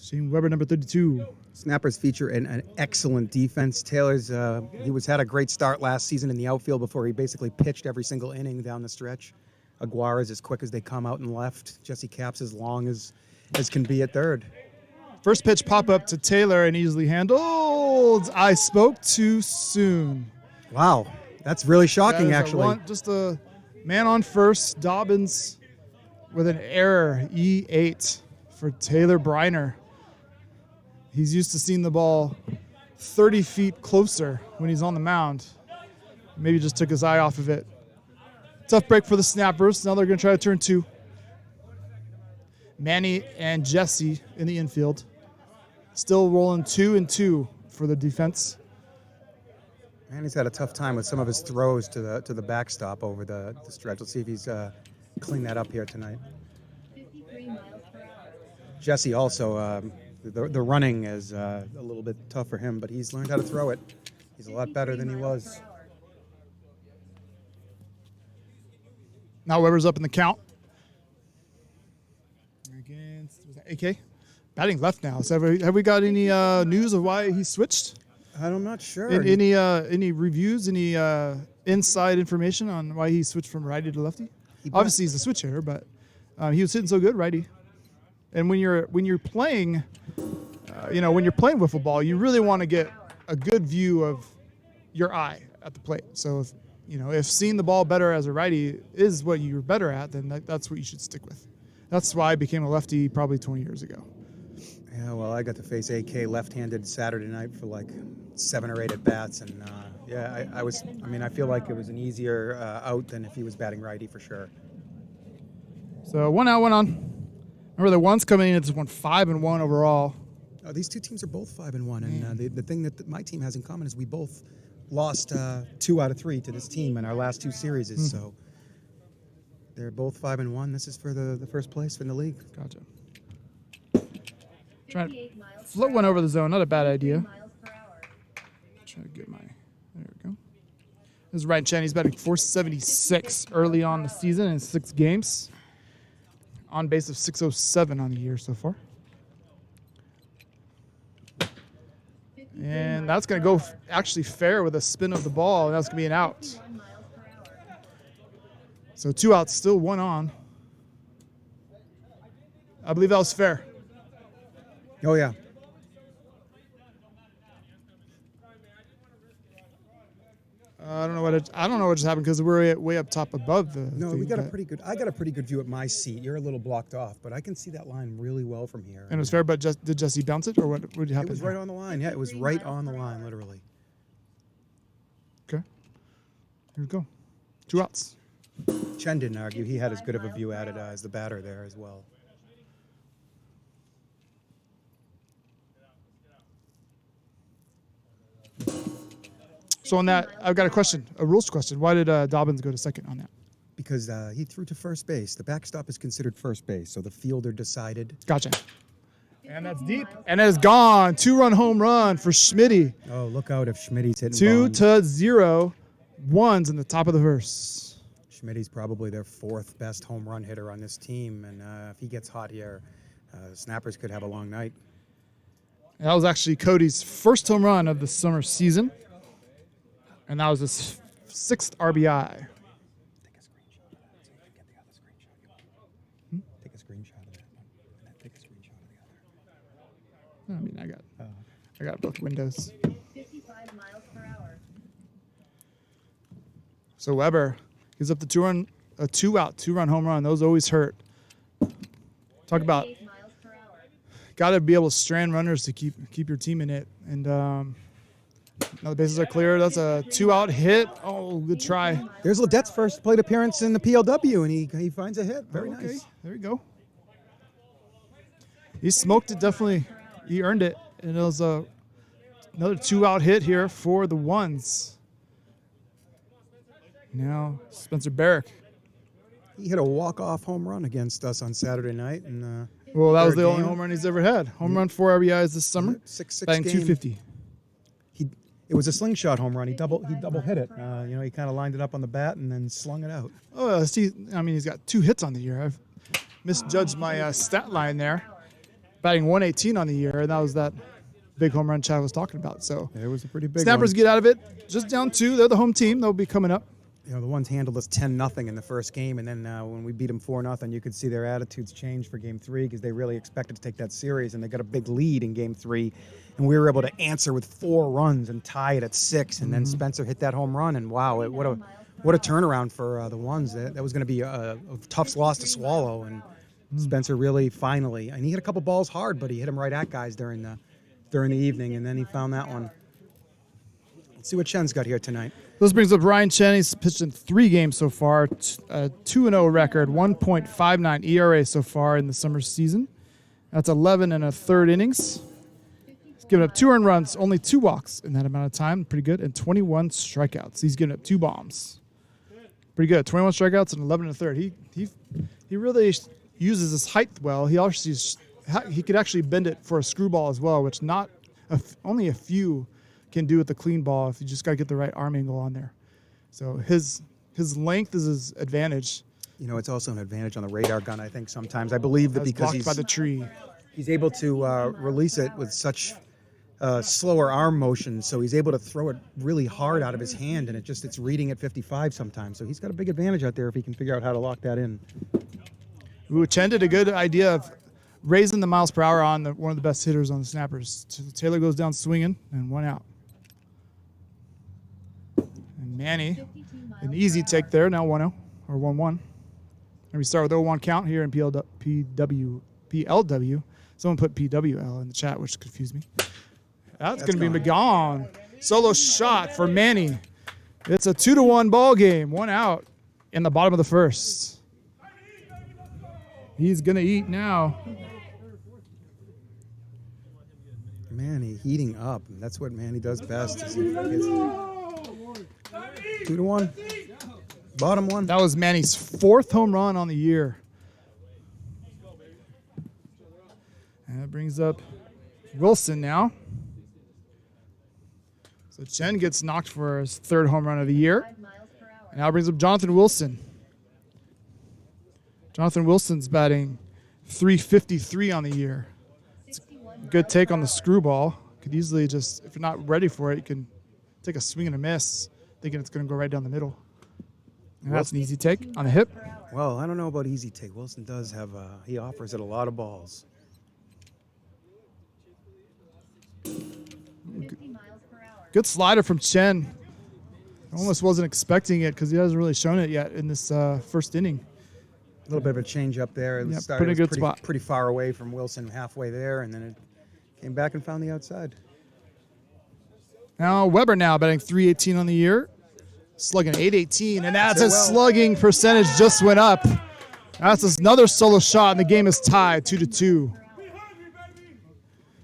Shane Weber, number 32. Snappers feature an excellent defense. Taylor's had a great start last season in the outfield before he basically pitched every single inning down the stretch. Aguara's as quick as they come out and left. Jesse Capps as long as can be at third. First pitch pop up to Taylor and easily handled. I spoke too soon. Wow, that's really shocking, actually. Just a man on first. Dobbins with an error. E8 for Taylor Bryner. He's used to seeing the ball 30 feet closer when he's on the mound. Maybe just took his eye off of it. Tough break for the Snappers. Now they're going to try to turn two. Manny and Jesse in the infield. Still rolling 2-2 for the defense. Manny's had a tough time with some of his throws to the backstop over the stretch. Let's see if he's cleaned that up here tonight. 53 miles per hour. Jesse also, the running is a little bit tough for him, but he's learned how to throw it. He's a lot better than he was. Now Weber's up in the count. Against AK. Batting left now. So have we got any news of why he switched? I'm not sure. Any reviews? Any inside information on why he switched from righty to lefty? Obviously he's a switch hitter, but he was hitting so good righty. And when you're playing, when you're playing wiffle ball, you really want to get a good view of your eye at the plate. So if seeing the ball better as a righty is what you're better at, then that's what you should stick with. That's why I became a lefty probably 20 years ago. Yeah, well, I got to face AK left-handed Saturday night for like 7 or 8 at-bats, and I feel like it was an easier out than if he was batting righty for sure. So 1 out, 1 on. Remember the ones coming in, it's 5-1 overall. These two teams are both 5-1, and the thing that my team has in common is we both lost 2 out of 3 to this team in our last 2 series. So they're both 5-1. This is for the first place in the league. Gotcha. Trying to float one over the zone. Not a bad idea. Try to get there we go. This is Ryan Chen. He's batting .476 early on the season in 6 games. On base of .607 on the year so far. And that's going to go actually fair with a spin of the ball, and that's going to be an out. So 2 outs, still 1 on. I believe that was fair. Oh, yeah. I don't know what just happened because we're way up top above the. No, we got a pretty good. I got a pretty good view at my seat. You're a little blocked off, but I can see that line really well from here. And it was fair, but did Jesse bounce it, or what happened? It was right on the line. Yeah, it was right on the line, literally. Okay. Here we go. 2 outs. Chen didn't argue. He had as good of a view at it as the batter there as well. So on that, I've got a question, a rules question. Why did Dobbins go to second on that? Because he threw to first base. The backstop is considered first base, so the fielder decided. Gotcha. And that's deep. And it's gone. 2-run home run for Schmitty. Oh, look out if Schmitty's hitting 2-0. Ones in the top of the verse. Schmitty's probably their 4th best home run hitter on this team, and if he gets hot here, Snappers could have a long night. That was actually Cody's first home run of the summer season. And that was his 6th RBI. Take a screenshot of that so you can get the other screenshot. Take a screenshot of that one, and then take a screenshot of the other. I mean, I got both windows. 55 miles per hour. So Weber gives up the 2-out, 2-run home run. Those always hurt. Talk about got to be able to strand runners to keep your team in it. And now the bases are clear. That's a 2-out hit. Oh, good try. There's Ledette's first plate appearance in the PLW, and he finds a hit. Very nice. There we go. He smoked it, definitely. He earned it. And it was another 2-out hit here for the ones. Now Spencer Barrick. He hit a walk-off home run against us on Saturday night. And well, that was the only home run he's ever had. Home run, 4 RBIs this summer. 6-6 batting .250. It was a slingshot home run. He double hit it. He kind of lined it up on the bat and then slung it out. Oh, see, I mean, he's got 2 hits on the year. I've misjudged my stat line there. batting 118 on the year, and that was that big home run Chad was talking about. So It was a pretty big Snappers one. get out of it just down 2. They're the home team. They'll be coming up. You know, the ones handled us 10-0 in the first game, and then when we beat them 4-0, you could see their attitudes change for Game 3 because they really expected to take that series, and they got a big lead in Game 3, and we were able to answer with 4 runs and tie it at 6, and then Spencer hit that home run, and wow, what a turnaround for the ones. That was going to be a tough loss to swallow, and Spencer really finally, and he hit a couple balls hard, but he hit them right at guys during the evening, and then he found that one. Let's see what Chen's got here tonight. This brings up Ryan Chen. He's pitched in 3 games so far, a 2-0 record, 1.59 ERA so far in the summer season. That's 11 1/3 innings. He's given up 2 earned runs, only 2 walks in that amount of time. Pretty good. And 21 strikeouts. He's given up 2 bombs. Pretty good. 21 strikeouts and 11 1/3. He really uses his height well. He could actually bend it for a screwball as well, which only a few can do with the clean ball if you just got to get the right arm angle on there. So his length is his advantage. You know, it's also an advantage on the radar gun, I think, sometimes. I believe that That's because blocked by the tree. he's able to release it with such slower arm motion, so he's able to throw it really hard out of his hand, and it's reading at 55 sometimes. So he's got a big advantage out there if he can figure out how to lock that in. Ooh, Chen did a good idea of raising the miles per hour on one of the best hitters on the Snappers. Taylor goes down swinging, and 1 out. And Manny, an easy take there, now 1-0, or 1-1. And we start with 0-1 count here in PLW. Someone put PWL in the chat, which confused me. That's going to be gone. Solo shot for Manny. It's a 2-1 ball game, 1 out in the bottom of the first. He's going to eat now. Manny heating up. That's what Manny does best. Is he gets 2-1. Bottom one. That was Manny's 4th home run on the year. And that brings up Wilson now. So Chen gets knocked for his 3rd home run of the year. 5 miles per hour. And now brings up Jonathan Wilson. Jonathan Wilson's batting .353 on the year. 61 Good take on the screwball. Could easily just, if you're not ready for it, you can take a swing and a miss, thinking it's going to go right down the middle. And that's an easy take on the hip. per hour. Well, I don't know about easy take. Wilson does have, he offers it a lot of balls. 50 miles per hour. Good slider from Chen. Almost wasn't expecting it because he hasn't really shown it yet in this first inning. A little bit of a change up there. Yeah, It pretty was good spot. Pretty far away from Wilson, halfway there, and then it came back and found the outside. Now Weber now batting .318 on the year. Slugging .818, and that's his well. slugging percentage just went up. That's another solo shot, and the game is tied 2-2.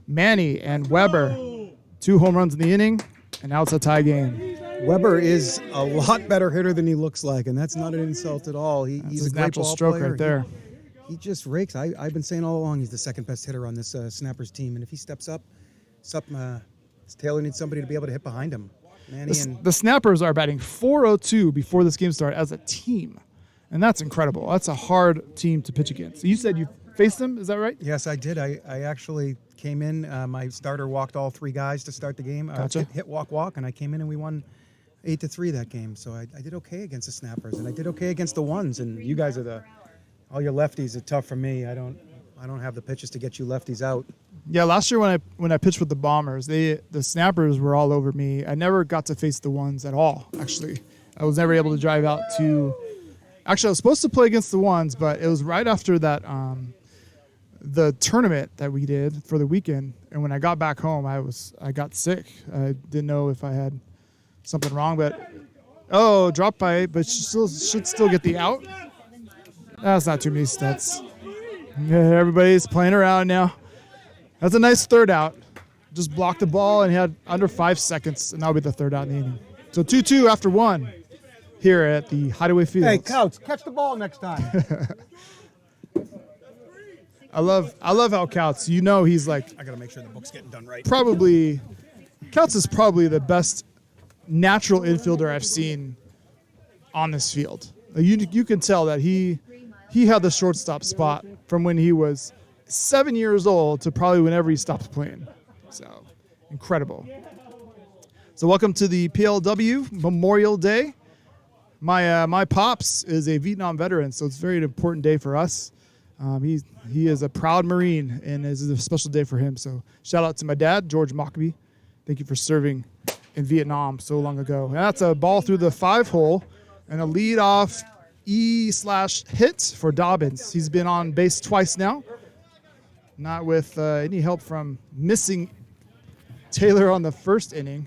Manny and Weber, 2 home runs in the inning, and now it's a tie game. Weber is a lot better hitter than he looks like, and that's not an insult at all. He's His a great natural ball stroke player. right there. He just rakes. I've been saying all along he's the 2nd best hitter on this Snappers team, and if he steps up, Taylor needs somebody to be able to hit behind him. Manny and The Snappers are batting .402 before this game started as a team, and that's incredible. That's a hard team to pitch against. You said you faced them, is that right? yes, I did. I actually came in. My starter walked all 3 guys to start the game. Gotcha. Hit, walk, and I came in and we won 8-3 that game. So I did okay against the Snappers, and I did okay against the ones. And you guys are all your lefties are tough for me. I don't have the pitches to get you lefties out. Yeah, last year when I pitched with the Bombers, the Snappers were all over me. I never got to face the ones at all, actually. I was never able to drive out to – actually, I was supposed to play against the ones, but it was right after that the tournament that we did for the weekend. And when I got back home, I got sick. I didn't know if I had something wrong, but drop by, but should still get the out. That's not too many stats. Yeah, everybody's playing around now. That's a nice 3rd out. Just blocked the ball and he had under 5 seconds, and that'll be the 3rd out in the inning. So 2-2 after 1 here at the Hideaway Field. Hey, Couch, catch the ball next time. I love how Couts, he's like I got to make sure the book's getting done right. Couts is probably the best natural infielder I've seen on this field. You can tell that he had the shortstop spot from when he was 7 years old to probably whenever he stops playing. So incredible. So welcome to the PLW Memorial Day. My pops is a Vietnam veteran, so it's a very important day for us. He is a proud Marine, and this is a special day for him. So shout out to my dad, George Mockbee. Thank you for serving in Vietnam so long ago. And that's a ball through the 5-hole and a lead-off E/hit for Dobbins. He's been on base twice now, not with any help from missing Taylor on the first inning,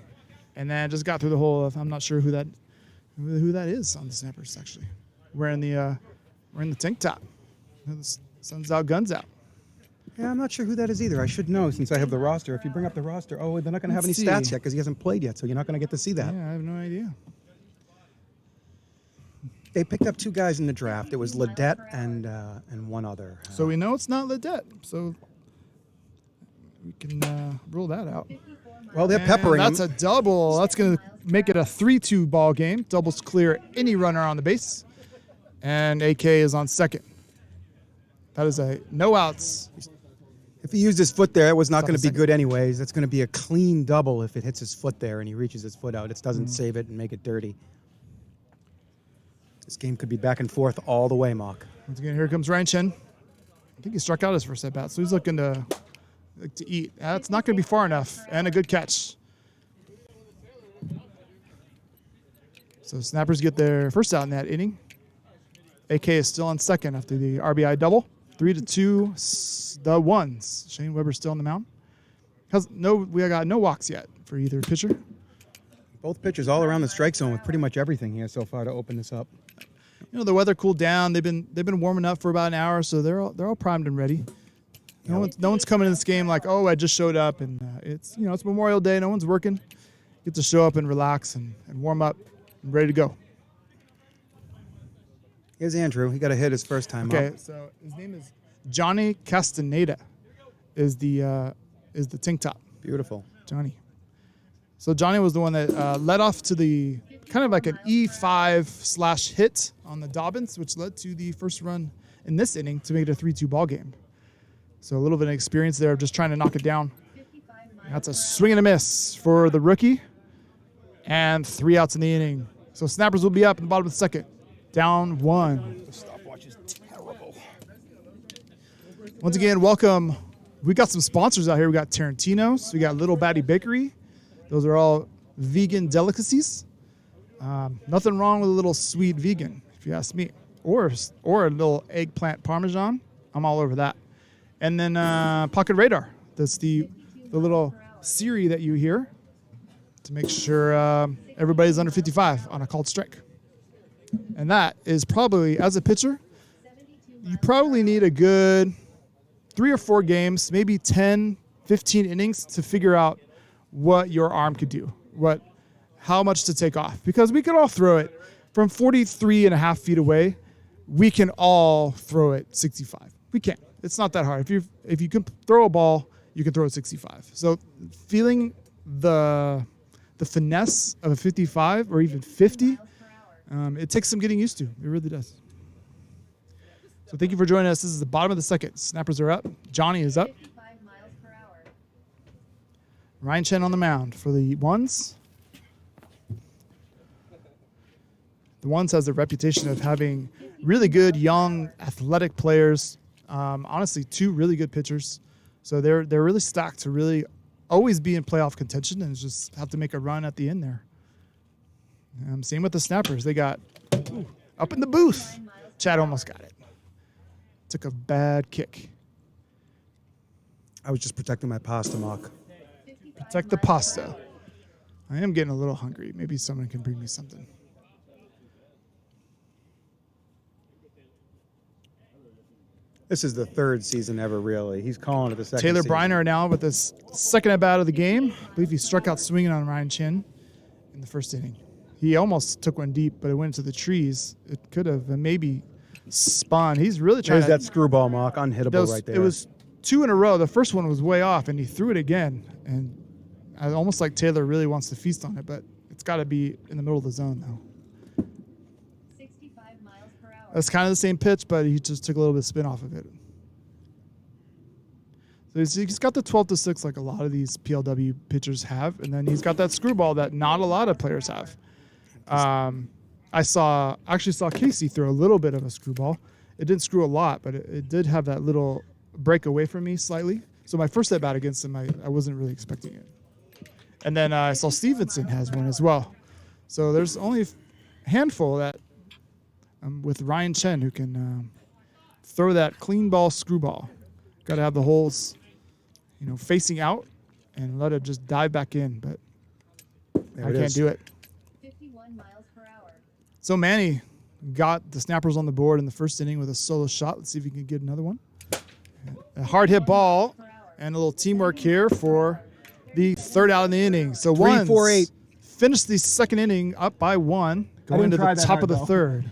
and then just got through the hole. I'm not sure who that is on the Snappers, actually. Wearing the tank top. Sun's out, guns out. Yeah, I'm not sure who that is either. I should know since I have the roster. If you bring up the roster, they're not going to have any Let's stats see. yet because he hasn't played yet, so you're not going to get to see that. Yeah, I have no idea. They picked up 2 guys in the draft. It was Ledette and one other. So we know it's not Ledette. So we can rule that out. Well, they're And peppering that's him. a double. That's going to make it a 3-2 ball game. Doubles clear any runner on the base. And AK is on second. That is a no outs. If he used his foot there, it was not It's on going to the be good anyways. That's going to be a clean double if it hits his foot there and he reaches his foot out. It doesn't save it and make it dirty. This game could be back and forth all the way, Mark. Once again, here comes Ryan Chen. I think he struck out his first at bat, so he's looking to eat. That's not going to be far enough, and a good catch. So Snappers get their first out in that inning. AK is still on second after the RBI double. 3-2, the ones. Shane Weber's still on the mound. We got no walks yet for either pitcher. Both pitchers all around the strike zone with pretty much everything here so far to open this up. You know, the weather cooled down. They've been warming up for about an hour, so they're all primed and ready. No one's coming in this game like, oh, I just showed up, and it's Memorial Day. No one's working. Get to show up and relax and warm up and ready to go. Here's Andrew. He got a hit his first time Okay, up. so his name is Johnny Castaneda, is the tank top. Beautiful. Johnny. So Johnny was the one that led off to the kind of like an E5/hit on the Dobbins, which led to the first run in this inning to make it a 3-2 ball game. So a little bit of experience there of just trying to knock it down. That's a swing and a miss for the rookie, and 3 outs in the inning. So Snappers will be up in the bottom of the second, down 1. The stopwatch is terrible. Once again, welcome. We got some sponsors out here. We got Tarantino's. We got Little Batty Bakery. Those are all vegan delicacies. Nothing wrong with a little sweet vegan, if you ask me. Or a little eggplant parmesan. I'm all over that. And then Pocket Radar. That's the little Siri that you hear to make sure everybody's under 55 on a called strike. And that is probably, as a pitcher, you probably need a good 3 or 4 games, maybe 10, 15 innings to figure out what your arm could do, how much to take off. Because we could all throw it from 43.5 feet away. We can all throw it 65. We can. It's not that hard. If you can throw a ball, you can throw it 65. So feeling the finesse of a 55 or even 50, it takes some getting used to. It really does. So thank you for joining us. This is the bottom of the second. Snappers are up. Johnny is up. 55 miles per hour. Ryan Chen on the mound for the Ones. The Ones has a reputation of having really good, young, athletic players. Honestly, 2 really good pitchers. So they're really stacked to really always be in playoff contention and just have to make a run at the end there. Same with the Snappers. They got up in the booth. Chad almost got it. Took a bad kick. I was just protecting my pasta, Mark. Protect the pasta. I am getting a little hungry. Maybe someone can bring me something. This is the 3rd season ever, really. He's calling it the second Taylor season. Bryner now with his second at bat of the game. I believe he struck out swinging on Ryan Chen in the first inning. He almost took one deep, but it went into the trees. It could have maybe spun. He's really trying There's to. that screwball, Mark. Unhittable right there. It was 2 in a row. The first one was way off, and he threw it again. And almost like Taylor really wants to feast on it, but it's got to be in the middle of the zone, though. 65 miles per hour. That's kind of the same pitch, but he just took a little bit of spin off of it. So he's got the 12-6 like a lot of these PLW pitchers have, and then he's got that screwball that not a lot of players have. I actually saw Casey throw a little bit of a screwball. It didn't screw a lot, but it did have that little break away from me slightly. So my first at bat against him, I wasn't really expecting it. And then I saw Stevenson has one as well. So there's only a handful that with Ryan Chen who can throw that clean ball screwball. Got to have the holes, facing out and let it just dive back in. But I can't do it. 51 miles per hour. So Manny got the snappers on the board in the first inning with a solo shot. Let's see if he can get another one. A hard hit ball and a little teamwork here for the third out of the inning. So 3, 4, 8. Finished the second inning up by 1, going into the top of the third.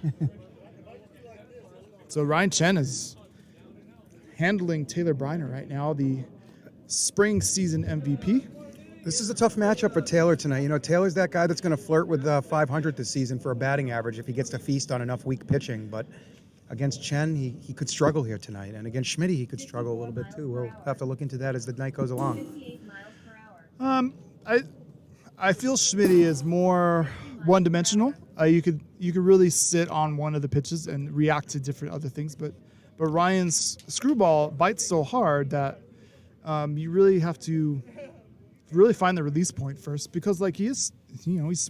So Ryan Chen is handling Taylor Bryner right now, the spring season MVP. This is a tough matchup for Taylor tonight. Taylor's that guy that's going to flirt with 500 this season for a batting average if he gets to feast on enough weak pitching. But against Chen, he could struggle here tonight. And against Schmidt, he could struggle a little bit too. We'll have to look into that as the night goes along. 58 miles per hour. I feel Schmidt is more one-dimensional. You could really sit on one of the pitches and react to different other things. But Ryan's screwball bites so hard that you really have to really find the release point first, because like he's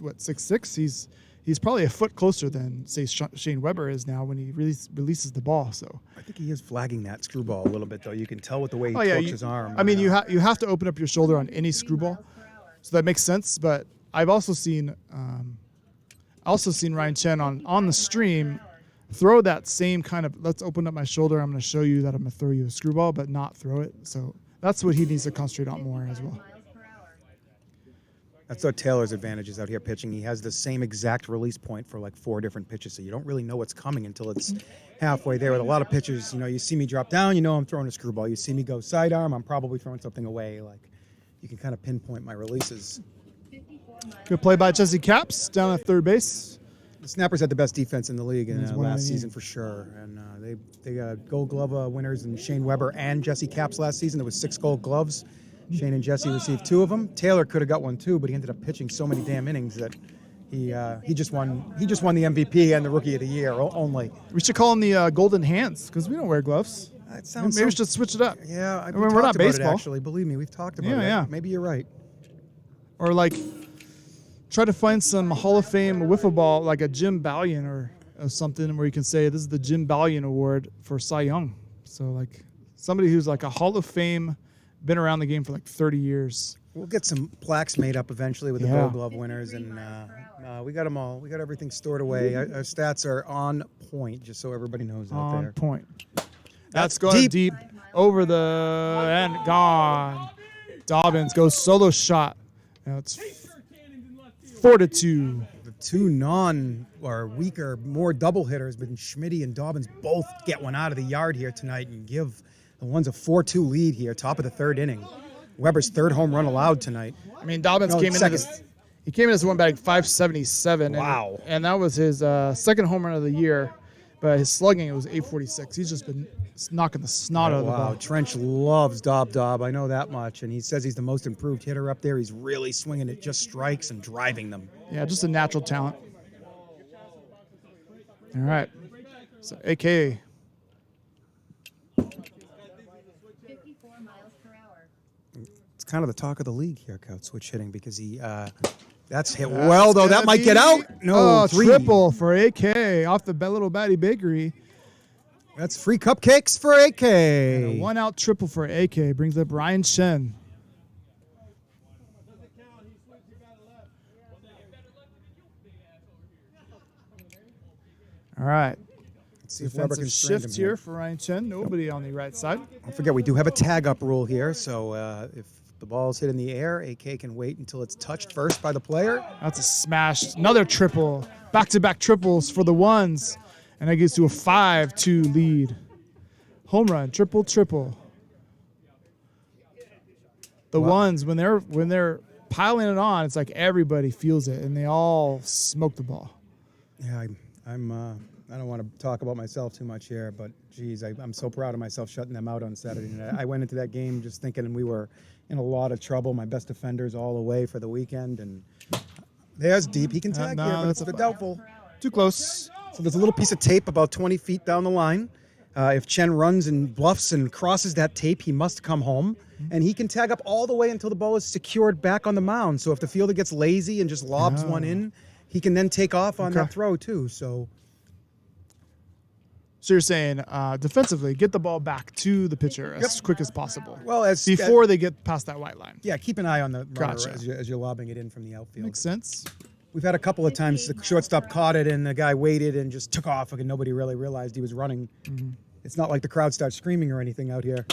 what, 6'6". He's probably a foot closer than say Shane Weber is now when he releases the ball. So I think he is flagging that screwball a little bit though. You can tell with the way he tilts his arm. I mean, you have to open up your shoulder on any screwball, so that makes sense. But I've also seen Ryan Chen on the stream throw that same kind of, let's open up my shoulder, I'm going to show you that I'm going to throw you a screwball, but not throw it. So that's what he needs to concentrate on more as well. That's what Taylor's advantage is out here pitching. He has the same exact release point for like 4 different pitches, so you don't really know what's coming until it's halfway there. With a lot of pitchers, you see me drop down, I'm throwing a screwball. You see me go sidearm, I'm probably throwing something away. Like, you can kind of pinpoint my releases. Good play by Jesse Capps down at third base. The Snappers had the best defense in the league in He's one last of the season for sure, and they got Gold Glove winners in Shane Weber and Jesse Capps last season. There was 6 Gold Gloves. Shane and Jesse received 2 of them. Taylor could have got one too, but he ended up pitching so many damn innings that he just won the MVP and the Rookie of the Year only. We should call him the Golden Hands because we don't wear gloves. That sounds Maybe we should switch it up. Yeah, I mean, we're not baseball. Actually, believe me, we've talked about it. Yeah. Maybe you're right. Or like try to find some Hall of Fame wiffle ball, like a Jim Ballion or something, where you can say this is the Jim Ballion Award for Cy Young. So like somebody who's like a Hall of Fame, been around the game for like 30 years. We'll get some plaques made up eventually with the Gold Glove winners, and we got them all. We got everything stored away. Our stats are on point, just so everybody knows out there. On point. That's going deep over the and gone. Dobbins goes solo shot. Now it's 4-2. The 2 weaker, more double hitters, but Schmidt and Dobbins both get one out of the yard here tonight and give the one's a 4-2 lead here, top of the third inning. Weber's 3rd home run allowed tonight. I mean, Dobbins came in this. He came in as one batting 577. Wow. And that was his 2nd home run of the year. But his slugging, it was 846. He's just been knocking the snot out of the ball. Trench loves Dob. I know that much. And he says he's the most improved hitter up there. He's really swinging at just strikes and driving them. Yeah, just a natural talent. All right. So, AK. 54 miles per hour. It's kind of the talk of the league here, Cout, switch hitting, because he that's hit well, though. That might get out. No, 3. Triple for AK off the Little Batty Bakery. That's free cupcakes for AK. And a 1-out triple for AK brings up Ryan Chen. All right. Let's see if Weber can Defensive strand him shift here for Ryan Chen. Nobody on the right side. Don't forget, we do have a tag-up rule here, so if the ball's hit in the air, AK can wait until it's touched first by the player. That's a smash. Another triple. Back-to-back triples for the ones. And that gets to a 5-2 lead. Home run, triple. The ones, when they're piling it on, it's like everybody feels it, and they all smoke the ball. Yeah, I'm I don't want to talk about myself too much here, but geez, I'm so proud of myself shutting them out on Saturday night. I went into that game just thinking we were in a lot of trouble. My best defenders all away for the weekend, and there's deep. He can tag no, here, but that's it's a doubtful. Too close. So there's a little piece of tape about 20 feet down the line. If Chen runs and bluffs and crosses that tape, he must come home. And he can tag up all the way until the ball is secured back on the mound. So if the fielder gets lazy and just lobs one in, he can then take off on that throw too. So you're saying defensively, get the ball back to the pitcher as quick as possible. well, before they get past that white line. yeah, keep an eye on the runner Gotcha. as you're lobbing it in from the outfield. Makes sense. We've had a couple of times the shortstop caught it and the guy waited and just took off and nobody really realized he was running. It's not like the crowd starts screaming or anything out here.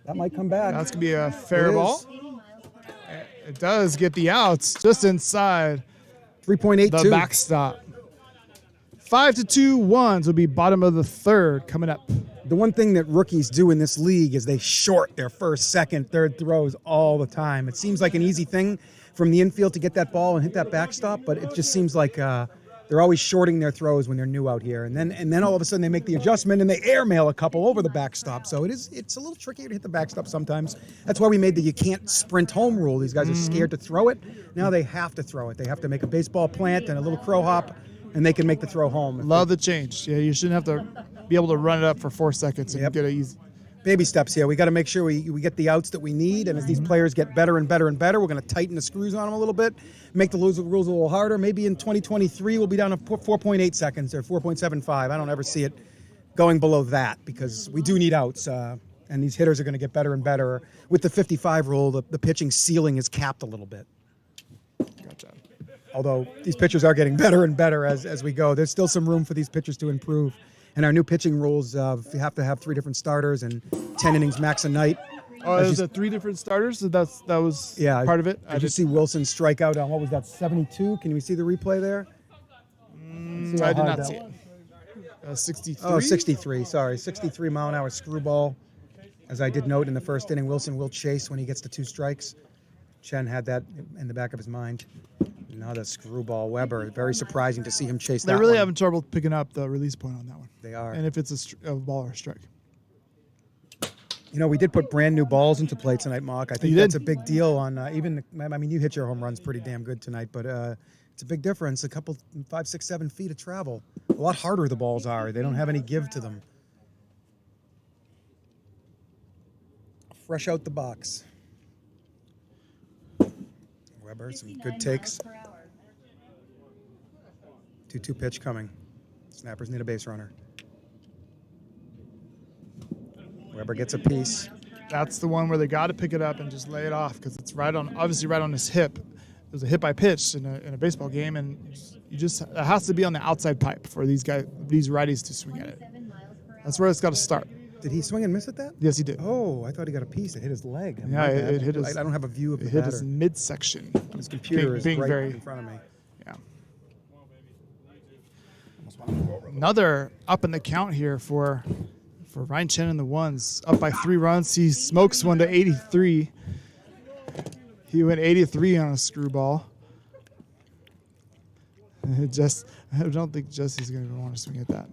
That might come back. That's going to be a fair It ball. is. 80 miles per hour. It does get the outs just inside 3.82. the backstop. 5-2 ones will be bottom of the third coming up. The one thing that rookies do in this league is they short their first, second, third throws all the time. It seems like an easy thing from the infield to get that ball and hit that backstop, but it just seems like they're always shorting their throws when they're new out here. And then all of a sudden they make the adjustment and they airmail a couple over the backstop. So it's a little trickier to hit the backstop sometimes. That's why we made the you can't sprint home rule. These guys are scared to throw it. Now they have to throw it. They have to make a baseball plant and a little crow hop, and they can make the throw home. Love the change. Yeah, you shouldn't have to be able to run it up for 4 seconds and Yep. get it easy. Baby steps here. We got to make sure we get the outs that we need, and as these players get better and better and better, we're going to tighten the screws on them a little bit, make the rules a little harder. Maybe in 2023 we'll be down to 4.8 seconds or 4.75. I don't ever see it going below that because we do need outs, and these hitters are going to get better and better. With the 55 rule, the pitching ceiling is capped a little bit. Gotcha. Although these pitchers are getting better and better as we go. There's still some room for these pitchers to improve. And our new pitching rules, you have to have 3 different starters and 10 innings max a night. Oh, As there's you- the 3 different starters? So that was Yeah, part of it? Did you see Wilson strike out on, what was that, 72? Can we see the replay there? See how I did hard not that see it. was? 63? Oh, 63, sorry. 63 mile an hour screwball. As I did note in the first inning, Wilson will chase when he gets to 2 strikes. Chen had that in the back of his mind. Now the screwball. Weber, very surprising to see him chase They're that really one. having trouble picking up the release point on that one. They are. And if it's a ball or a strike. You know, we did put brand new balls into play tonight, Mark. I think You did. that's a big deal on I mean, you hit your home runs pretty damn good tonight, but it's a big difference. A couple, 5, 6, 7 feet of travel. A lot harder the balls are. They don't have any give to them. Fresh out the box. Weber, some 59 good takes. miles per hour. 2-2 pitch coming. Snappers need a base runner. Weber gets a piece. That's the one where they got to pick it up and just lay it off because it's obviously right on his hip. There's a hit by pitch in a baseball game, and it has to be on the outside pipe for these righties to swing at it. 27 miles per hour. That's where it's got to start. Did he swing and miss at that? Yes, he did. Oh, I thought he got a piece. It hit his leg. Yeah, My bad. it hit his. I don't have a view of It the hit his batter. midsection. His computer being is right very- in front of me. Yeah. Another up in the count here for Ryan Chen and the ones. Up by 3 runs. He smokes one to 83. He went 83 on a screwball. I don't think Jesse's going to want to swing at that.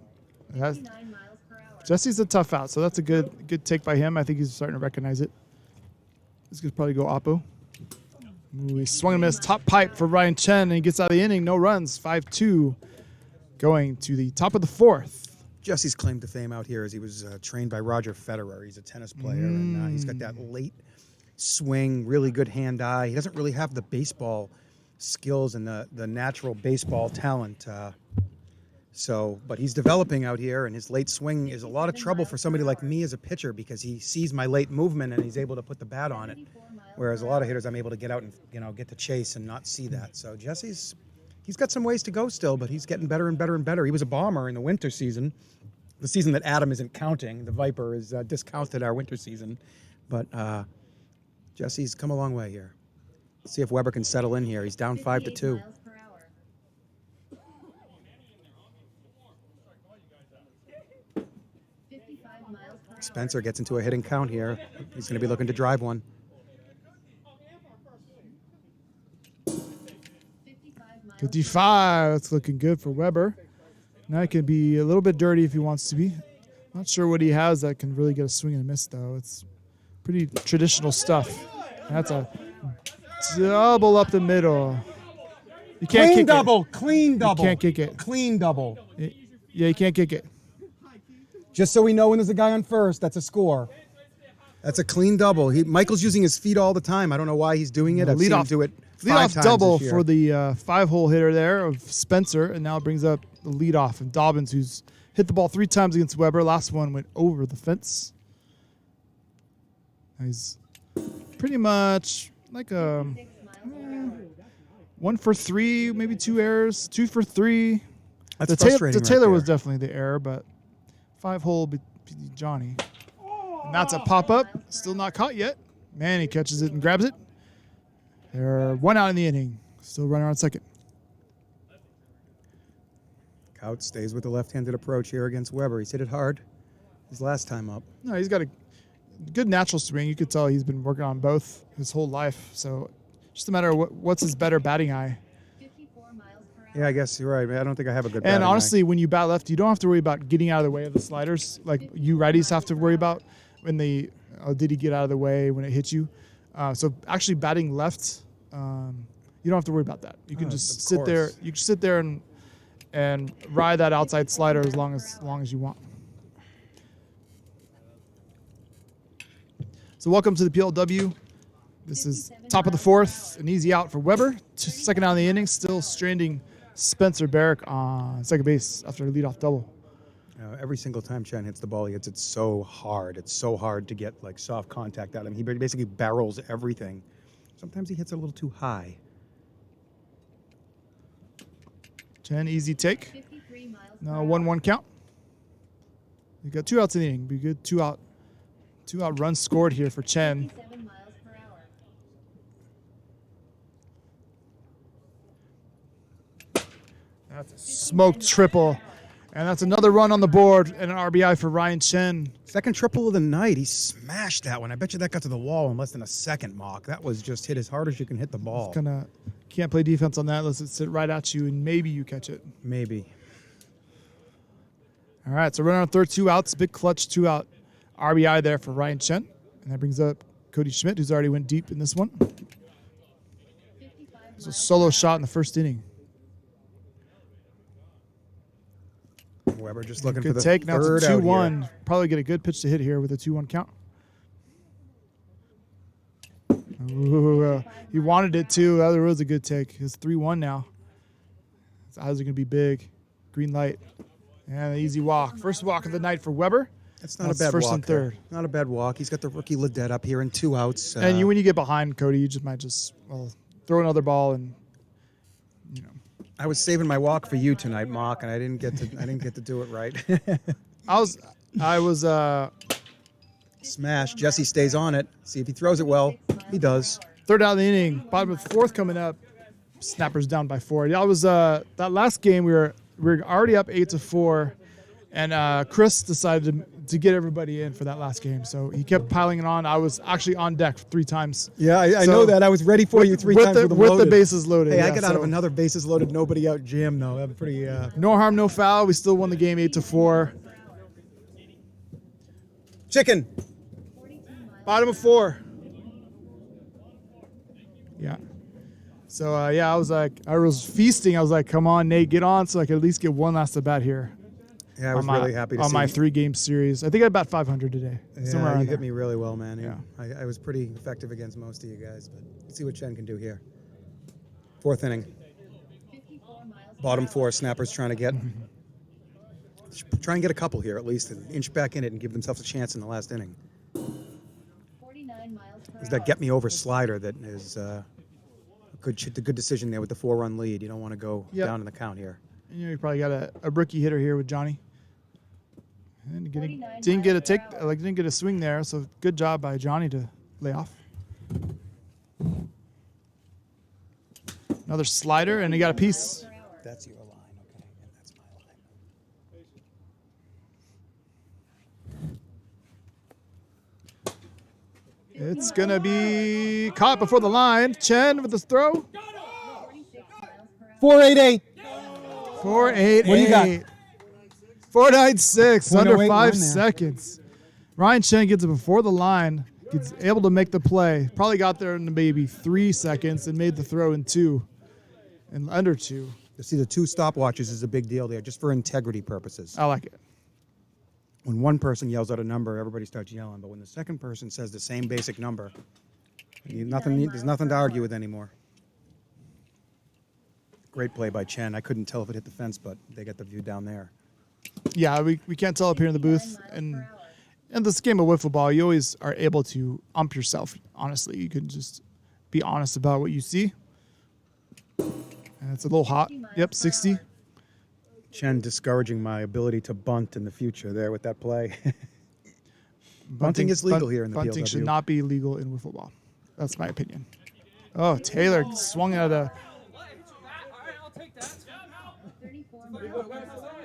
59 miles per hour. Jesse's a tough out, so that's a good take by him. I think he's starting to recognize it. This could probably go Oppo. Ooh, he swung him at his top pipe for Ryan Chen, and he gets out of the inning. No runs. 5-2 going to the top of the 4th. Jesse's claim to fame out here is he was trained by Roger Federer. He's a tennis player, and he's got that late swing, really good hand-eye. He doesn't really have the baseball skills and the natural baseball talent. But he's developing out here, and his late swing is a lot of trouble for somebody like me as a pitcher because he sees my late movement and he's able to put the bat on it. Whereas a lot of hitters, I'm able to get out and get to chase and not see that. So Jesse's got some ways to go still, but he's getting better and better and better. He was a bomber in the winter season, the season that Adam isn't counting. The Viper is discounted our winter season, but Jesse's come a long way here. Let's see if Weber can settle in here. He's down 5-2. 58 miles per hour. 55 miles per hour. Spencer gets into a hitting count here. He's going to be looking to drive one. 55 miles. 55. That's looking good for Weber. Now he can be a little bit dirty if he wants to be. Not sure what he has that can really get a swing and a miss, though. It's pretty traditional stuff. That's a double up the middle. You can't kick it. Clean double. You can't kick it. Clean double. Yeah, you can't kick it. Just so we know when there's a guy on first, that's a score. That's a clean double. Michael's using his feet all the time. I don't know why he's doing it. I've seen him do it 5 Leadoff times double this year. for the 5-hole hitter there of Spencer, and now it brings up the leadoff of Dobbins, who's hit the ball 3 times against Weber. Last one went over the fence. He's pretty much like a 1 for 3, maybe 2 errors, 2 for 3. That's The frustrating. Taylor right was there. definitely the error, but 5-hole be Johnny. And that's a pop-up. Still not caught yet. Man, he catches it and grabs it. They're 1 out in the inning. Still running on second. Kaut stays with the left-handed approach here against Weber. He's hit it hard his last time up. No, he's got a good natural swing. You could tell he's been working on both his whole life. So just a matter of what's his better batting eye. 54 miles per hour. Yeah, I guess you're right. I don't think I have a good And batting eye. honestly, when you bat left, you don't have to worry about getting out of the way of the sliders like you righties have to worry about when they did he get out of the way when it hits you. So actually batting left, you don't have to worry about that. You can just of sit there. course. You can sit there and ride that outside slider as long as you want. So welcome to the PLW. This is top of the 4th, an easy out for Weber. Second out of the inning, still stranding Spencer Barrick on second base after a leadoff double. Every single time Chen hits the ball, he hits it so hard. It's so hard to get like soft contact out of him. He basically barrels everything. Sometimes he hits it a little too high. Chen, easy take. 53 miles per Now hour. 1-1 count. You got 2 outs in the inning. Be good. 2 out runs scored here for Chen. 57 miles per hour. That's a smoked triple. And that's another run on the board and an RBI for Ryan Chen. Second triple of the night. He smashed that one. I bet you that got to the wall in less than a second, Mock. That was just hit as hard as you can hit the ball. Can't play defense on that unless it sit right at you and maybe you catch it. Maybe. All right, so runner on third, 2 outs. Big clutch 2-out RBI there for Ryan Chen. And that brings up Cody Schmidt, who's already went deep in this one. 55 It's a solo shot in the first inning. Weber just looking for Good the take. Now third it's a out 2-1. here. Probably get a good pitch to hit here with a 2-1 count. Ooh, he wanted it too. That was a good take. It's 3-1 now. His eyes are going to be big. Green light. And an easy walk. First walk of the night for Weber. That's not That's a bad first walk. and third. there. Not a bad walk. He's got the rookie Ledet up here in 2 outs. And when you get behind Cody, you might throw another ball and I was saving my walk for you tonight, Mock, and I didn't get to do it right. I was Smash. Jesse stays on it. See if he throws it well. He does. third out of the inning. Bottom of the 4th coming up. Snappers down by 4. Yeah, I was that last game we were already up 8-4, and Chris decided to get everybody in for that last game. So he kept piling it on. I was actually on deck 3 times. Yeah, I So, know that. I was ready for you 3 times with the bases loaded. Hey, yeah, I got out of so another bases loaded, nobody out jam though. That was pretty. no harm, no foul. We still won the game 8-4. Chicken. 42 miles. Bottom of 4. Yeah. So I was feasting. I was like, come on, Nate, get on so I could at least get one last at bat here. Yeah, I was on really happy to on see my you. 3-game series. I think I bat 500 today. Somewhere Yeah, around you there. hit me really well, man. Yeah. I was pretty effective against most of you guys, but let's see what Chen can do here. 4th inning. 54 miles per Bottom hour. 4. Snappers trying to get. Try and get a couple here at least, and inch back in it and give themselves a chance in the last inning. 49 miles per Is hour. that get me over slider that is the good decision there with the 4-run lead. You don't want to go Yep. down in the count here. You probably got a rookie hitter here with Johnny. And 49 didn't get a miles per take, hour. didn't get a swing there. So good job by Johnny to lay off. Another slider, and he got a piece. Per hour. That's your line, okay? And that's my line. It's gonna be caught before the line. Chen with his throw. 46 miles per hour. 488. 4-8-8. What do you got? 4.96, under 0.08 5 run there. seconds. Ryan Chen gets it before the line, gets able to make the play. Probably got there in maybe 3 seconds and made the throw in 2, and under 2. You see, the 2 stopwatches is a big deal there, just for integrity purposes. I like it. When one person yells out a number, everybody starts yelling. But when the second person says the same basic number, there's nothing to argue with anymore. Great play by Chen. I couldn't tell if it hit the fence, but they got the view down there. Yeah, we can't tell up here in the booth. And in this game of wiffle ball, you always are able to ump yourself, honestly. You can just be honest about what you see. And it's a little hot. Yep, 60. Chen discouraging my ability to bunt in the future there with that play. Bunting is legal here in the Bunting PLW. should not be legal in wiffle ball. That's my opinion. Oh, Taylor swung at a... 34 miles per hour.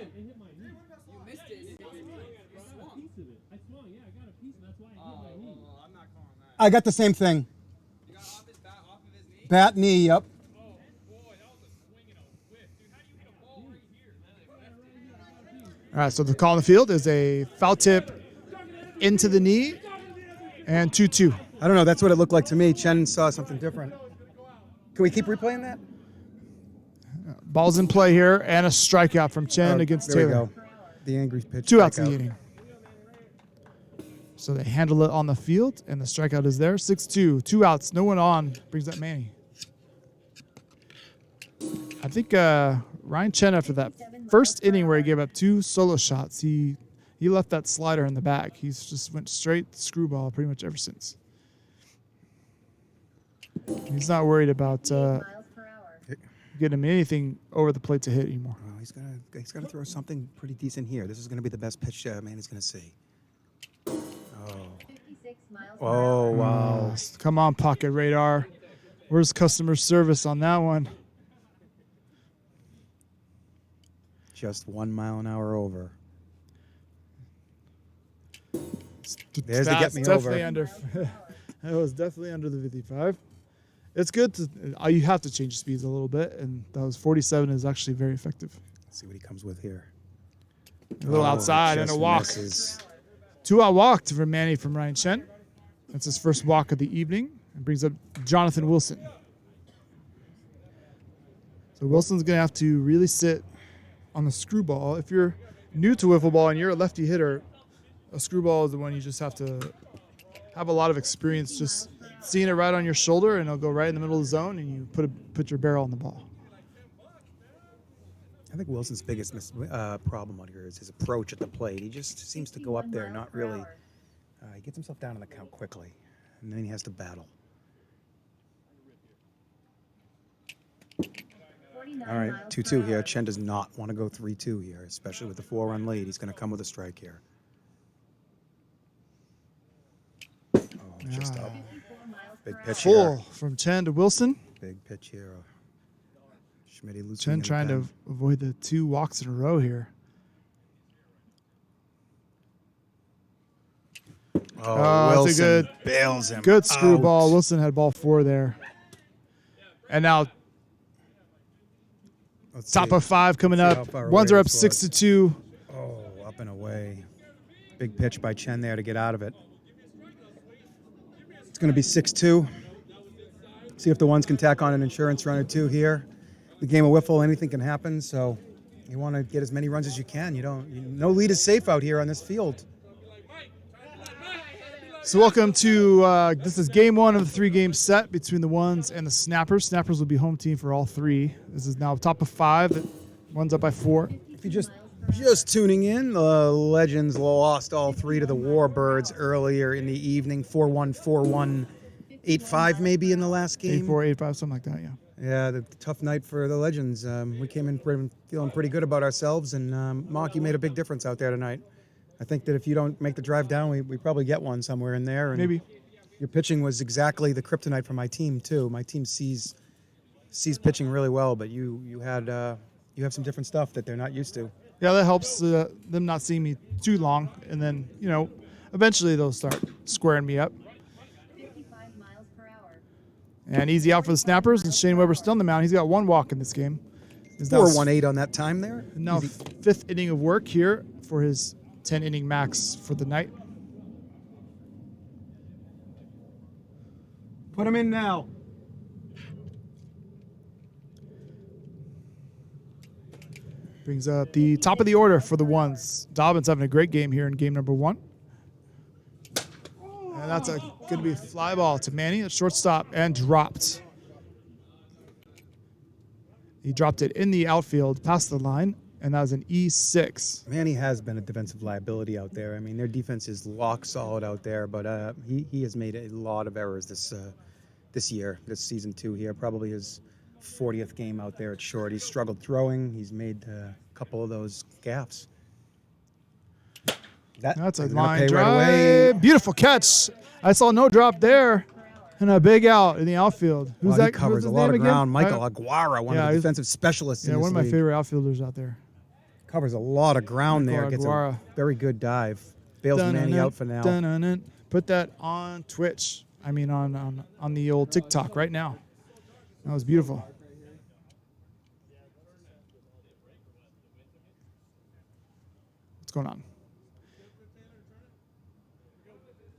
I got the same thing. Bat knee, yep. All right, so the call on the field is a foul tip into the knee and 2-2. I don't know. That's what it looked like to me. Chen saw something different. Can we keep replaying that? Ball's in play here and a strikeout from Chen against there Taylor. We go. The angry pitch. 2 outs in the strikeout. inning. So they handle it on the field, and the strikeout is there. 6-2, 2 outs, no one on. Brings up Manny. I think Ryan Chen, after that first inning where he gave up 2 solo shots, he left that slider in the back. He's just went straight screwball pretty much ever since. He's not worried about 8 miles per hour. getting him anything over the plate to hit anymore. Well, he's gonna throw something pretty decent here. This is gonna be the best pitch Manny's gonna see. 56 miles per Oh hour. wow! Come on, Pocket Radar. Where's customer service on that one? Just 1 mile an hour over. There's the That's get me definitely over. under. That was definitely under the 55. It's good to. You have to change speeds a little bit, and that was 47 is actually very effective. Let's see what he comes with here. A little outside and a just walk. misses. 2-out walk for Manny from Ryan Chen. That's his first walk of the evening, and brings up Jonathan Wilson. So Wilson's gonna have to really sit on the screwball. If you're new to wiffle ball and you're a lefty hitter, a screwball is the one you just have to have a lot of experience just seeing it right on your shoulder, and it'll go right in the middle of the zone, and you put your barrel on the ball. I think Wilson's biggest problem out here is his approach at the plate. He just seems to go up there, not really. He gets himself down in the count quickly, and then he has to battle. 49 All right, miles 2-2 per here. hour. Chen does not want to go 3-2 here, especially with the 4-run lead. He's going to come with a strike here. Oh, just up. 54 miles Big per pitch Full here. from Chen to Wilson. Big pitch here. Schmitty losing Chen in the trying to pen. avoid the 2 walks in a row here. Oh, that's a Wilson good- bails him. Good screwball. out. Wilson had ball 4 there. And now Let's top see. of 5 coming Let's see up. how far Ones away are up this was. 6-2. Oh, up and away. Big pitch by Chen there to get out of it. It's going to be 6-2. See if the ones can tack on an insurance run or 2 here. The game of wiffle, anything can happen, so you want to get as many runs as you can. No lead is safe out here on this field. So welcome to, this is game 1 of the 3-game set between the Ones and the Snappers. Snappers will be home team for all 3. This is now top of 5. One's up by 4. If you're just tuning in, the Legends lost all 3 to the Warbirds earlier in the evening. 4-1, 4-1, 8-5 maybe in the last game. 8-4, 8-5, something like that, yeah. Yeah, the tough night for the Legends. We came in feeling pretty good about ourselves, and Mocky made a big difference out there tonight. I think that if you don't make the drive down, we probably get one somewhere in there. And Maybe. your pitching was exactly the kryptonite for my team too. My team sees pitching really well, but you have some different stuff that they're not used to. Yeah, that helps them not seeing me too long. And then, eventually they'll start squaring me up. 55 miles per hour. And easy out for the Snappers. And Shane Weber's still on the mound. He's got 1 walk in this game. Is now 4-1-8 on that time there. now Easy. 5th inning of work here for his 10 inning max for the night. Put him in now. Brings up the top of the order for the ones. Dobbins having a great game here in game number 1. And that's going to be a fly ball to Manny at shortstop and dropped. He dropped it in the outfield past the line, and that was an E6. Manny has been a defensive liability out there. I mean, their defense is lock solid out there, but he has made a lot of errors this year, this season 2 here. Probably his 40th game out there at short. He's struggled throwing. He's made a couple of those gaffes. That's a they're gonna line pay drive. right away. Beautiful catch. I saw no drop there. And a big out in the outfield. Who's Well, that? he covers who's a his lot name of again? ground. Michael Aguara, one of the he's- defensive specialists in Yeah, this one of my league. favorite outfielders out there. Covers a lot of ground there. Michael Gets a Aguara. very good dive. Bails Manny out for now. Dun-dun-dun. Put that on Twitch. I mean, on the old TikTok right now. That was beautiful. What's going on?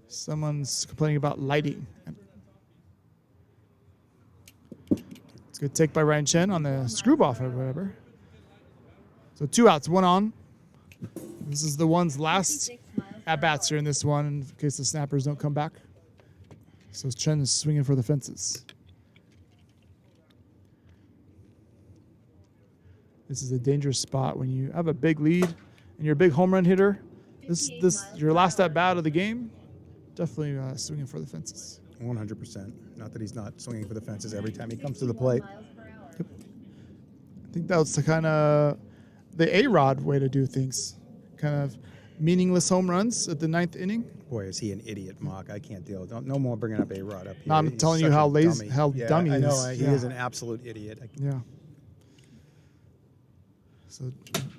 Someone's complaining about lighting. It's a good take by Ryan Chen on the screwball or whatever. So 2 outs, 1 on. This is the one's last 56 miles per at-bats hour. here in this one in case the snappers don't come back. So Chen is swinging for the fences. This is a dangerous spot when you have a big lead and you're a big home run hitter. This your last at-bat of the game. Definitely swinging for the fences. 100%. Not that he's not swinging for the fences every time he comes to the plate. 51 miles per hour. I think that was the kind of the A-Rod way to do things. Kind of meaningless home runs at the 9th inning. Boy, is he an idiot, Mark. I can't deal. No more bringing up A-Rod up here. No, I'm He's telling you such how a lazy- dummy. how Yeah, dumb he I know. is. He Yeah. is an absolute idiot. Yeah. So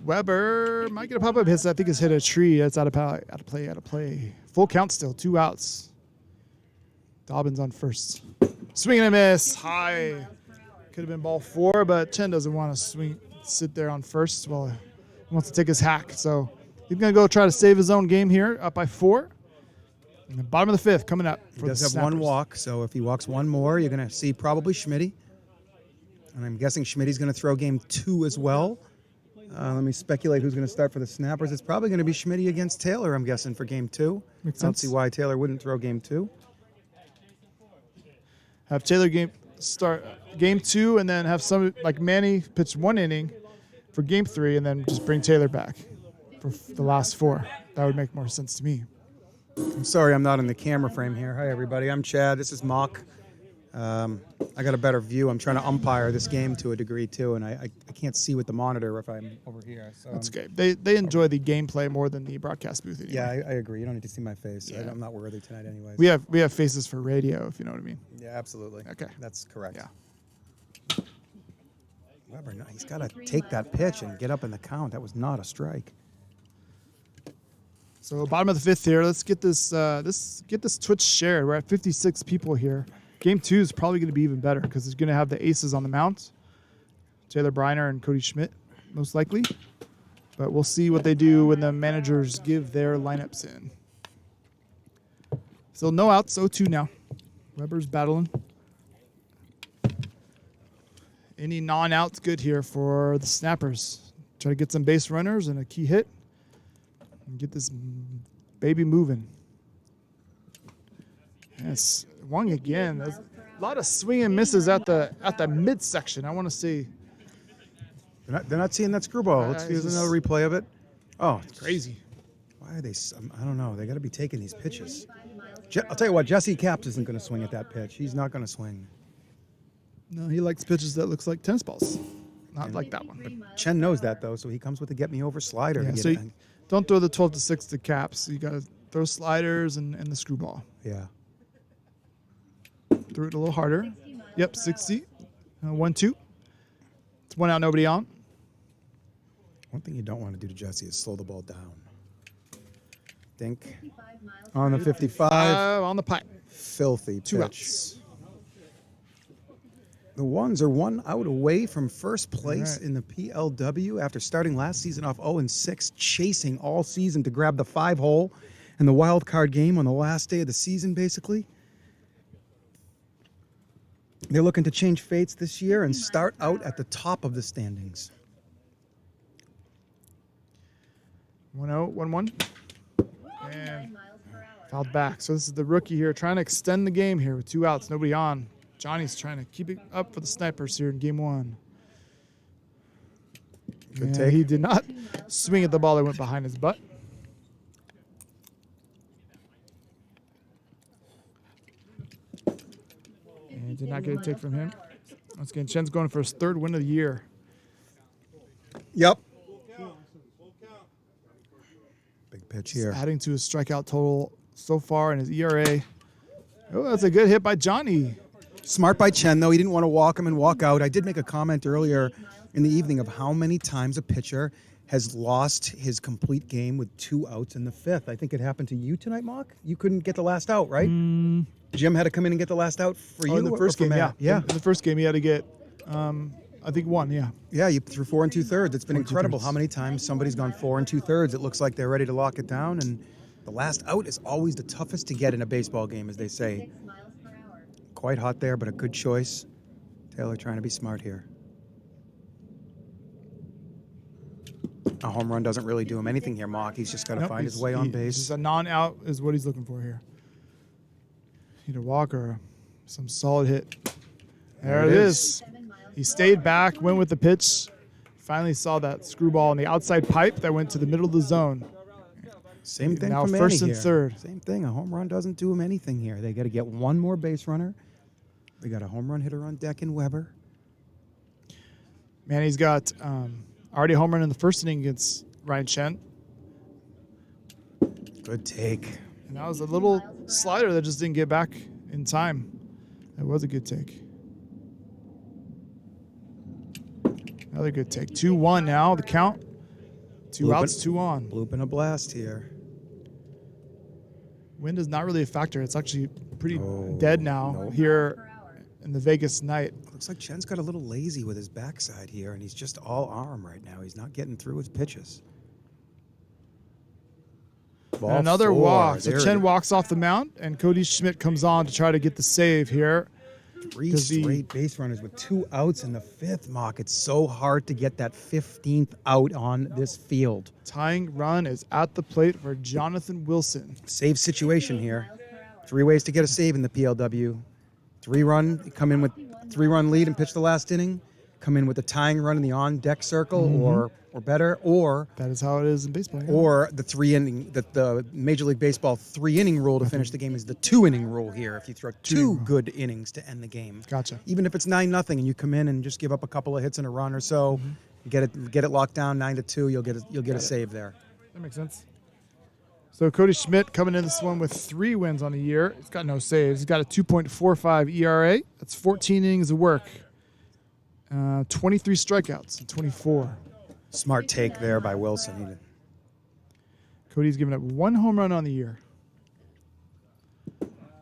Weber might get a pop-up hit. I think it's hit a tree. That's out of play. Full count still. 2 outs. Dobbins on first. Swing and a miss. High. Could have been ball 4, but Chen doesn't want to sit there on first. Well, he wants to take his hack. So he's going to go try to save his own game here, up by 4. And the bottom of the 5th coming up He for does the have one Snappers. walk, so if he walks one more, you're going to see probably Schmitty. And I'm guessing Schmitty's going to throw game 2 as well. Let me speculate who's going to start for the Snappers. It's probably going to be Schmitty against Taylor, I'm guessing, for game 2. Makes I don't sense. see why Taylor wouldn't throw game 2. Have Taylor start game 2, and then have some like Manny pitch 1 inning for game 3, and then just bring Taylor back for the last 4. That would make more sense to me. I'm sorry I'm not in the camera frame here. Hi, everybody. I'm Chad. This is Mock. I got a better view. I'm trying to umpire this game to a degree, too, and I can't see with the monitor if I'm over here. So That's okay. They enjoy the gameplay more than the broadcast booth anyway. Yeah, I agree. You don't need to see my face. Yeah. I'm not worthy tonight anyways. We have faces for radio, if you know what I mean. Yeah, absolutely. Okay. That's correct. Yeah. Weber, no, he's got to take that pitch and get up in the count. That was not a strike. So bottom of the 5th here. Let's get this Twitch shared. We're at 56 people here. Game 2 is probably going to be even better because it's going to have the aces on the mound. Taylor Bryner and Cody Schmidt, most likely. But we'll see what they do when the managers give their lineups in. So no outs, 0-2 now. Weber's battling. Any non-outs good here for the Snappers. Try to get some base runners and a key hit. And get this baby moving. Yes, Wong again. There's a lot of swing and misses at the midsection. I want to see. They're not seeing that screwball. Let's it's use another replay of it. Oh, Crazy. why are they? I don't know. They got to be taking these pitches. I'll tell you what. Jesse Capps isn't going to swing at that pitch. He's not going to swing. No, he likes pitches that looks like tennis balls. Not like that one. Chen knows that though, so he comes with a get me over slider. Yeah, to get so it. don't throw the 12-6 to Caps. You got to throw sliders and the screwball. Yeah. Threw it a little harder. Yep, 60. 1-2. It's 1 out, nobody on. One thing you don't want to do to Jesse is slow the ball down. Dink 55 miles on the 55. On the pipe. Filthy 2 pitch. outs. The Ones are 1 out away from first place All right. in the PLW after starting last season off 0-6, chasing all season to grab the 5-hole in the wild card game on the last day of the season, basically. They're looking to change fates this year and start out at the top of the standings. 1-0, 1-1. 49 And miles per hour. fouled back. So this is the rookie here trying to extend the game here with 2 outs, nobody on. Johnny's trying to keep it up for the Snipers here in game 1. Good And take. he did not swing at the ball that went behind his butt. And did not get a take from him. Once again, Chen's going for his 3rd win of the year. Yep. Big pitch here. Adding to his strikeout total so far and his ERA. Oh, that's a good hit by Johnny. Smart by Chen, though. He didn't want to walk him and walk out. I did make a comment earlier in the evening of how many times a pitcher has lost his complete game with 2 outs in the 5th. I think it happened to you tonight, Mock. You couldn't get the last out, right? Jim had to come in and get the last out for you. In the or first for game, Matt? yeah. In the first game, he had to get, I think 1, yeah. Yeah, you threw 4 2/3. It's been 4 incredible 2/3. how many times somebody's gone 4 2/3. It looks like they're ready to lock it down, and the last out is always the toughest to get in a baseball game, as they say. 6 miles per hour. Quite hot there, but a good choice. Taylor trying to be smart here. A home run doesn't really do him anything here, Mock. He's just got to Nope, find his he's- way on Just base. a non-out is what he's looking for here. Either walk or some solid hit. There it is. 7 miles He stayed back, went with the pitch. Finally saw that screwball in the outside pipe that went to the middle of the zone. Same thing Now for Manny first and here. third. Same thing. A home run doesn't do him anything here. They got to get one more base runner. They got a home run hitter on deck in Weber. Manny's got already a home run in the first inning against Ryan Chen. Good take. And that was a little slider that just didn't get back in time. That was a good take. Another good take. 2-1 now, the count. 2 Blooping. outs, 2 on. Blooping a blast here. Wind is not really a factor. It's actually pretty Oh, dead now no. here per hour. in the Vegas night. Looks like Chen's got a little lazy with his backside here, and he's just all arm right now. He's not getting through his pitches. Ball And another 4. walk. So There Chen it walks off the mound, and Cody Schmidt comes on to try to get the save here. is. 3 does he- straight base runners with 2 outs in the 5th, Mock. It's so hard to get that 15th out on this field. Tying run is at the plate for Jonathan Wilson. Save situation here. Miles per hour. 3 ways to get a save in the PLW. 3-run, come in with 3-run lead and pitch the last inning. Come in with a tying run in the on-deck circle or better, or That is how it is in baseball. yeah. or the 3-inning, the Major League Baseball 3-inning rule to finish the game is the 2-inning rule here. If you throw 2 good innings to end the game, Gotcha. even if it's 9-0 and you come in and just give up a couple of hits and a run or so, get it locked down 9-2, you'll get a save there. That makes sense. So Cody Schmidt coming in this one with 3 wins on the year. He's got no saves. He's got a 2.45 ERA. That's 14 innings of work. 23 strikeouts, 24. Smart take there by Wilson. Cody's given up 1 home run on the year.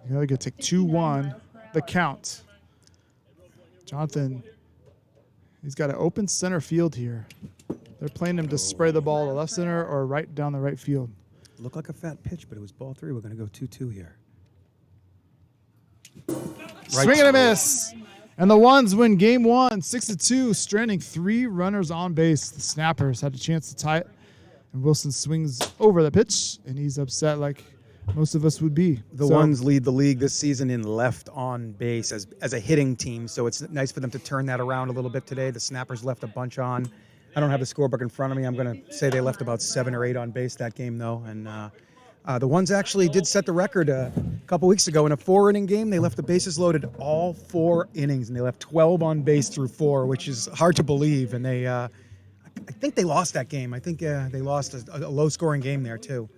Another good take. 2-1. The count. Jonathan, he's got an open center field here. They're playing him to spray the ball to left center or right down the right field. Looked like a fat pitch, but it was ball 3. We're going to go 2-2 here. Swing and a miss. And the Ones win game 1, 6-2, stranding 3 runners on base. The Snappers had a chance to tie it. And Wilson swings over the pitch, and he's upset like most of us would be. The So, Ones lead the league this season in left on base as a hitting team, so it's nice for them to turn that around a little bit today. The Snappers left a bunch on. I don't have the scorebook in front of me. I'm going to say they left about 7 or 8 on base that game, though. And the Ones actually did set the record a couple weeks ago in a 4-inning game. They left the bases loaded all 4 innings, and they left 12 on base through 4, which is hard to believe. And they, I think they lost that game. I think they lost a low-scoring game there, too.